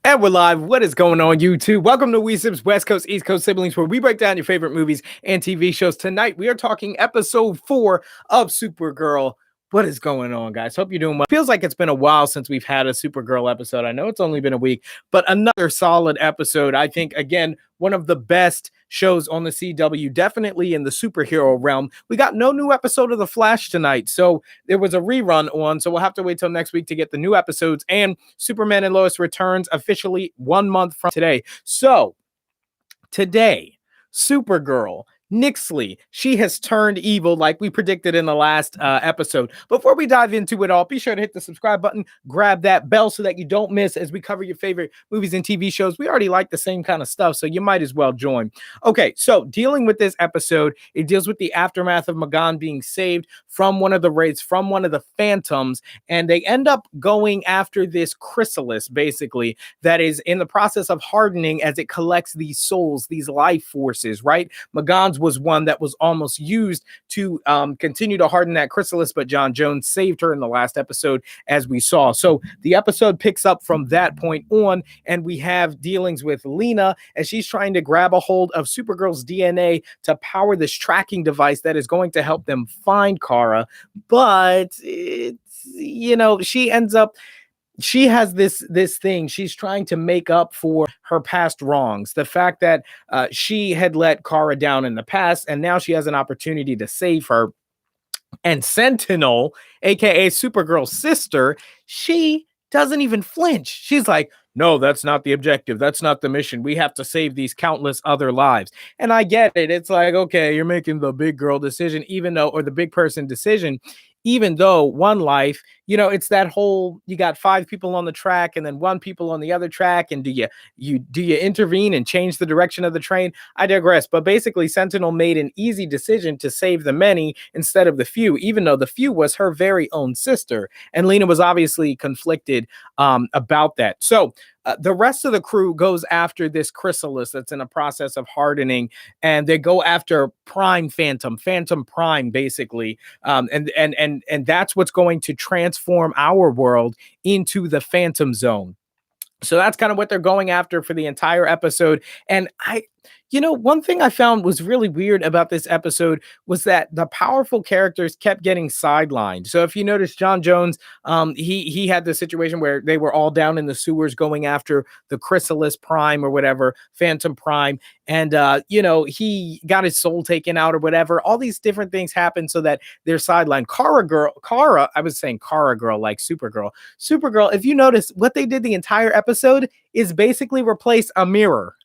And we're live. What is going on, YouTube? Welcome to Sibz West Coast, East Coast Siblings, where we break down your favorite movies and TV shows. Tonight, we are talking episode 4 of Supergirl. What is going on, guys? Hope you're doing well. Feels like it's been a while since we've had a Supergirl episode. I know it's only been a week, but another solid episode. I think, again, one of the best shows on the CW, definitely in the superhero realm. We got no new episode of The Flash tonight, so there was a rerun on, so we'll have to wait till next week to get the new episodes. And Superman and Lois returns officially 1 month from today. So today, Supergirl, Nixley, she has turned evil like we predicted in the last episode. Before we dive into it all, be sure to hit the subscribe button, grab that bell so that you don't miss as we cover your favorite movies and TV shows. We already like the same kind of stuff, so you might as well join. Okay, so dealing with this episode, it deals with the aftermath of Magan being saved from one of the raids, from one of the phantoms, and they end up going after this chrysalis, basically, that is in the process of hardening as it collects these souls, these life forces, right? Magan's was one that was almost used to continue to harden that chrysalis, but John Jones saved her in the last episode, as we saw. So the episode picks up from that point on, and we have dealings with Lena as she's trying to grab a hold of Supergirl's DNA to power this tracking device that is going to help them find Kara. But it's, she ends up, she has this thing. She's trying to make up for her past wrongs. The fact that she had let Kara down in the past, and now she has an opportunity to save her. And Sentinel, aka Supergirl's sister, she doesn't even flinch. She's like, no, that's not the objective. That's not the mission. We have to save these countless other lives. And I get it. It's like, okay, you're making the big girl decision, or the big person decision, even though one life, it's that whole, you got 5 people on the track and then 1 people on the other track. And do you intervene and change the direction of the train? I digress. But basically, Sentinel made an easy decision to save the many instead of the few, even though the few was her very own sister. And Lena was obviously conflicted about that. So the rest of the crew goes after this chrysalis that's in a process of hardening, and they go after Prime Phantom Prime, basically, and that's what's going to transform our world into the Phantom Zone. So that's kind of what they're going after for the entire episode. And one thing I found was really weird about this episode was that the powerful characters kept getting sidelined. So if you notice, John Jones, he had the situation where they were all down in the sewers going after the Chrysalis Prime or whatever, Phantom Prime. And, he got his soul taken out or whatever. All these different things happen so that they're sidelined. Kara, I was saying Kara Girl like Supergirl. Supergirl, if you notice, what they did the entire episode is basically replace a mirror.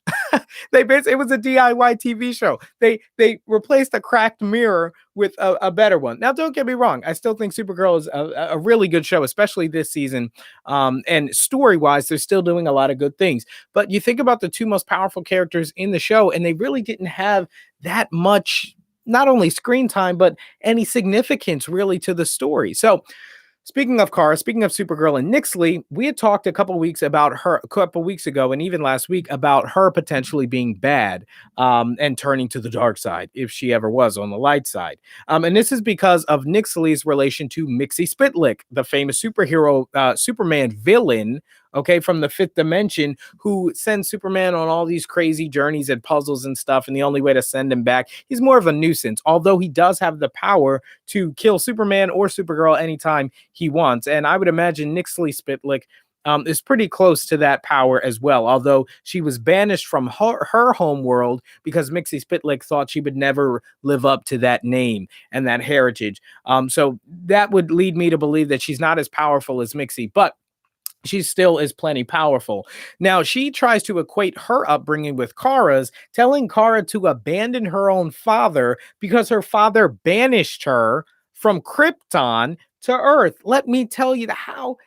It was a DIY TV show. They replaced a cracked mirror with a better one. Now, don't get me wrong. I still think Supergirl is a really good show, especially this season. And story-wise, they're still doing a lot of good things. But you think about the 2 most powerful characters in the show, and they really didn't have that much, not only screen time, but any significance really to the story. So speaking of Kara, speaking of Supergirl and Nixley, we had talked a couple weeks ago, and even last week, about her potentially being bad and turning to the dark side if she ever was on the light side. And this is because of Nixley's relation to Mixie Spitlick, the famous superhero Superman villain, okay, from the 5th dimension, who sends Superman on all these crazy journeys and puzzles and stuff, and the only way to send him back, he's more of a nuisance, although he does have the power to kill Superman or Supergirl anytime he wants. And I would imagine Nixley Spitlick is pretty close to that power as well, although she was banished from her home world because Mixie Spitlick thought she would never live up to that name and that heritage. So that would lead me to believe that she's not as powerful as Mixie, but she still is plenty powerful. Now, she tries to equate her upbringing with Kara's, telling Kara to abandon her own father because her father banished her from Krypton to Earth. Let me tell you how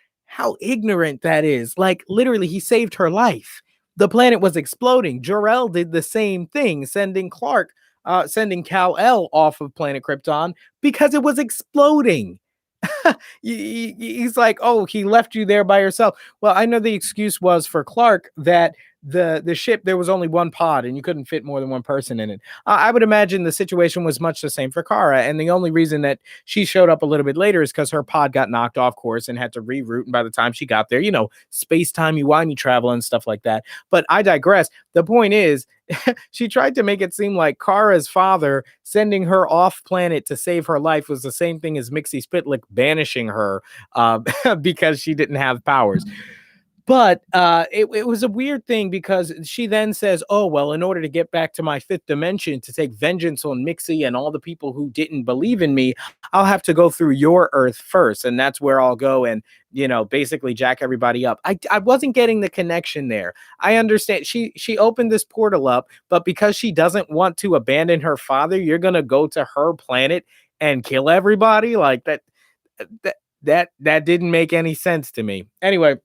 ignorant that is. Like, literally, he saved her life. The planet was exploding. Jor-El did the same thing, sending Kal-El off of planet Krypton because it was exploding. He's like, oh, he left you there by yourself. Well, I know the excuse was for Clark that the ship, there was only one pod and you couldn't fit more than one person in it. I would imagine the situation was much the same for Kara, and the only reason that she showed up a little bit later is because her pod got knocked off course and had to reroute. And by the time she got there, space time, you wimey travel and stuff like that. But I digress. The point is, she tried to make it seem like Kara's father sending her off planet to save her life was the same thing as Mixie Spitlick banishing her uh, because she didn't have powers. But it was a weird thing because she then says, oh, well, in order to get back to my fifth dimension to take vengeance on Mixie and all the people who didn't believe in me, I'll have to go through your Earth first. And that's where I'll go and, basically jack everybody up. I wasn't getting the connection there. I understand she opened this portal up, but because she doesn't want to abandon her father, you're going to go to her planet and kill everybody like that. That didn't make any sense to me. Anyway,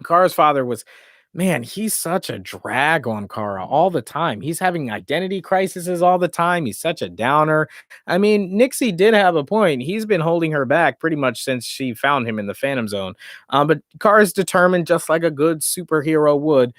Kara's father was, man, he's such a drag on Kara all the time. He's having identity crises all the time. He's such a downer. I mean, Nixie did have a point. He's been holding her back pretty much since she found him in the Phantom Zone. But Kara's determined, just like a good superhero would,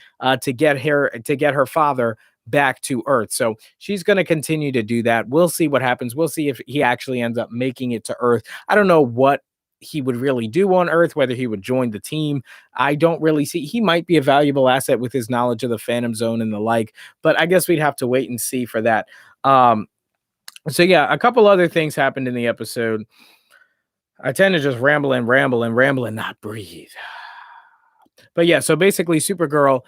to get her father back to Earth. So she's going to continue to do that. We'll see what happens. We'll see if he actually ends up making it to Earth. I don't know what he would really do on Earth, whether he would join the team. I don't really see. He might be a valuable asset with his knowledge of the Phantom Zone and the like, but I guess we'd have to wait and see for that. So yeah, a couple other things happened in the episode. I tend to just ramble and not breathe. But yeah, so basically Supergirl,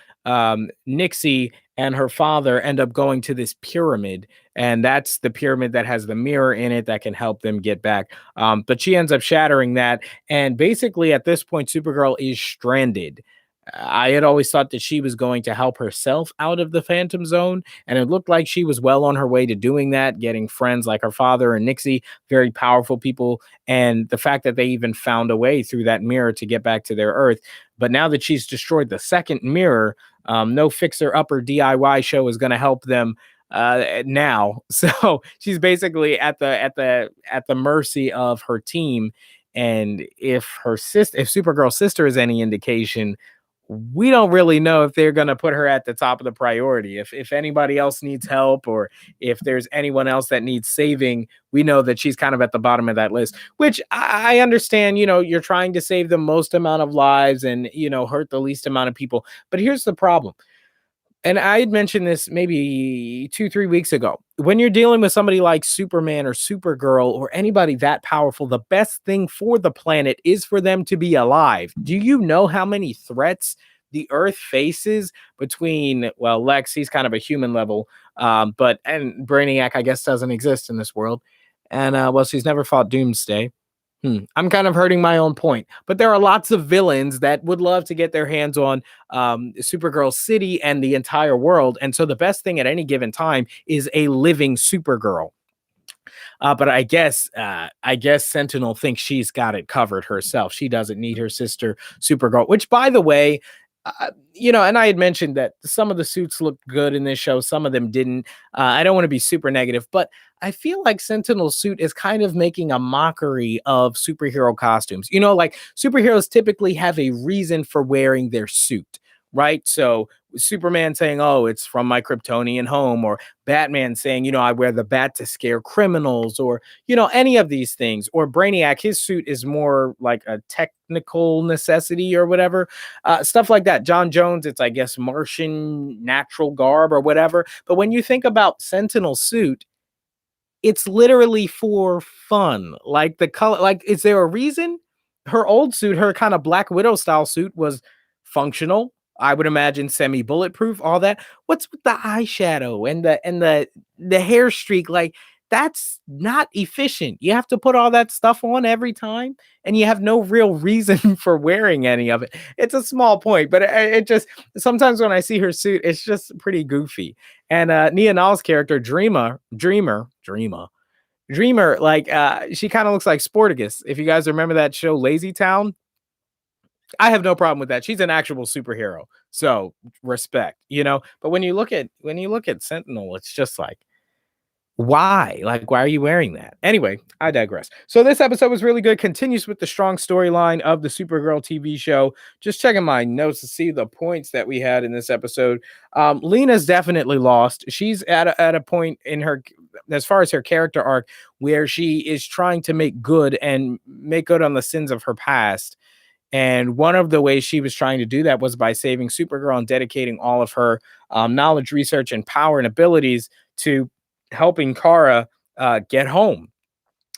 Nixie and her father end up going to this pyramid, and that's the pyramid that has the mirror in it that can help them get back. But she ends up shattering that, and basically at this point, Supergirl is stranded. I had always thought that she was going to help herself out of the Phantom Zone, and it looked like she was well on her way to doing that, getting friends like her father and Nixie, very powerful people, and the fact that they even found a way through that mirror to get back to their Earth. But now that she's destroyed the second mirror, no fixer upper DIY show is going to help them now. So she's basically at the mercy of her team. And if Supergirl's sister is any indication, we don't really know if they're going to put her at the top of the priority. If anybody else needs help, or if there's anyone else that needs saving, we know that she's kind of at the bottom of that list, which I understand. You're trying to save the most amount of lives and, hurt the least amount of people. But here's the problem. And I had mentioned this maybe 2-3 weeks ago. When you're dealing with somebody like Superman or Supergirl or anybody that powerful, the best thing for the planet is for them to be alive. Do you know how many threats the Earth faces between, well, Lex, he's kind of a human level, and Brainiac, I guess, doesn't exist in this world. And, well, she's never fought Doomsday. I'm kind of hurting my own point, but there are lots of villains that would love to get their hands on Supergirl City and the entire world. And so the best thing at any given time is a living Supergirl. But I guess Sentinel thinks she's got it covered herself. She doesn't need her sister Supergirl, which, by the way, and I had mentioned that some of the suits looked good in this show, some of them didn't. I don't want to be super negative, but I feel like Sentinel's suit is kind of making a mockery of superhero costumes. Like superheroes typically have a reason for wearing their suit, right? So Superman saying, oh, it's from my Kryptonian home, or Batman saying, I wear the bat to scare criminals, or, any of these things. Or Brainiac, his suit is more like a technical necessity or whatever, stuff like that. John Jones, it's, I guess, Martian natural garb or whatever. But when you think about Sentinel's suit, it's literally for fun. Like the color, like, is there a reason? Her old suit, her kind of Black Widow style suit, was functional. I would imagine semi-bulletproof, all that. What's with the eyeshadow and the hair streak? Like, that's not efficient. You have to put all that stuff on every time, and you have no real reason for wearing any of it. It's a small point, but it just, sometimes when I see her suit, it's just pretty goofy. And Nia Nal's character, Dreamer, like, she kind of looks like Sporticus. If you guys remember that show, Lazy Town, I have no problem with that. She's an actual superhero, so respect. But when you look at Sentinel, it's just like, Why? Like, why are you wearing that? Anyway, I digress. So this episode was really good. Continues with the strong storyline of the Supergirl TV show. Just checking my notes to see the points that we had in this episode. Lena's definitely lost. She's at a point in her, as far as her character arc, where she is trying to make good on the sins of her past. And one of the ways she was trying to do that was by saving Supergirl and dedicating all of her knowledge, research, and power and abilities to helping Kara get home.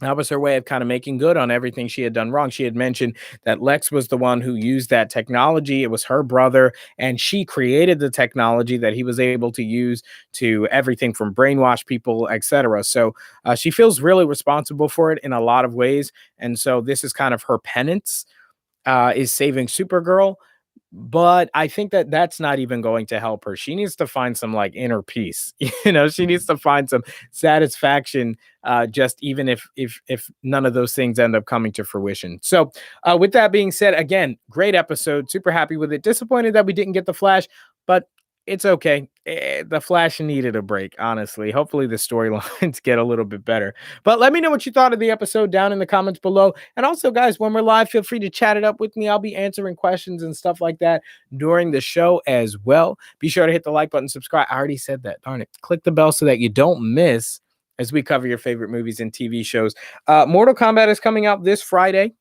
That was her way of kind of making good on everything she had done wrong. She had mentioned that Lex was the one who used that technology. It was her brother, and she created the technology that he was able to use to everything from brainwash people, etc. So she feels really responsible for it in a lot of ways. And so this is kind of her penance, is saving Supergirl. But I think that that's not even going to help her. She needs to find some like inner peace. She needs to find some satisfaction, just even if none of those things end up coming to fruition. So, with that being said, again, great episode. Super happy with it. Disappointed that we didn't get the Flash, but it's okay. The Flash needed a break, honestly. Hopefully, the storylines get a little bit better. But let me know what you thought of the episode down in the comments below. And also, guys, when we're live, feel free to chat it up with me. I'll be answering questions and stuff like that during the show as well. Be sure to hit the like button, subscribe. I already said that. Darn it. Click the bell so that you don't miss as we cover your favorite movies and TV shows. Mortal Kombat is coming out this Friday,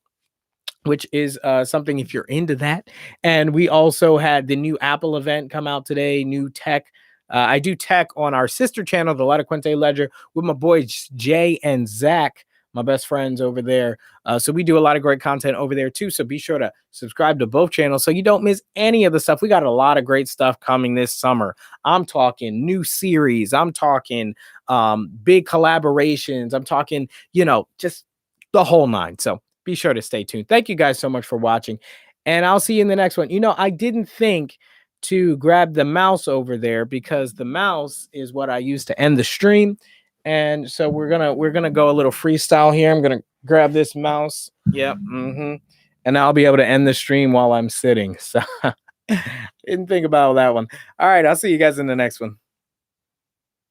which is something if you're into that. And we also had the new Apple event come out today, new tech. I do tech on our sister channel, the Letta Quente Ledger, with my boys Jay and Zach, my best friends over there. So we do a lot of great content over there too. So be sure to subscribe to both channels so you don't miss any of the stuff. We got a lot of great stuff coming this summer. I'm talking new series. I'm talking big collaborations. I'm talking, just the whole nine. So be sure to stay tuned. Thank you guys so much for watching, and I'll see you in the next one. I didn't think to grab the mouse over there because the mouse is what I use to end the stream. And so we're gonna go a little freestyle here. I'm gonna grab this mouse. Yep. And I'll be able to end the stream while I'm sitting. So didn't think about that one. All right, I'll see you guys in the next one.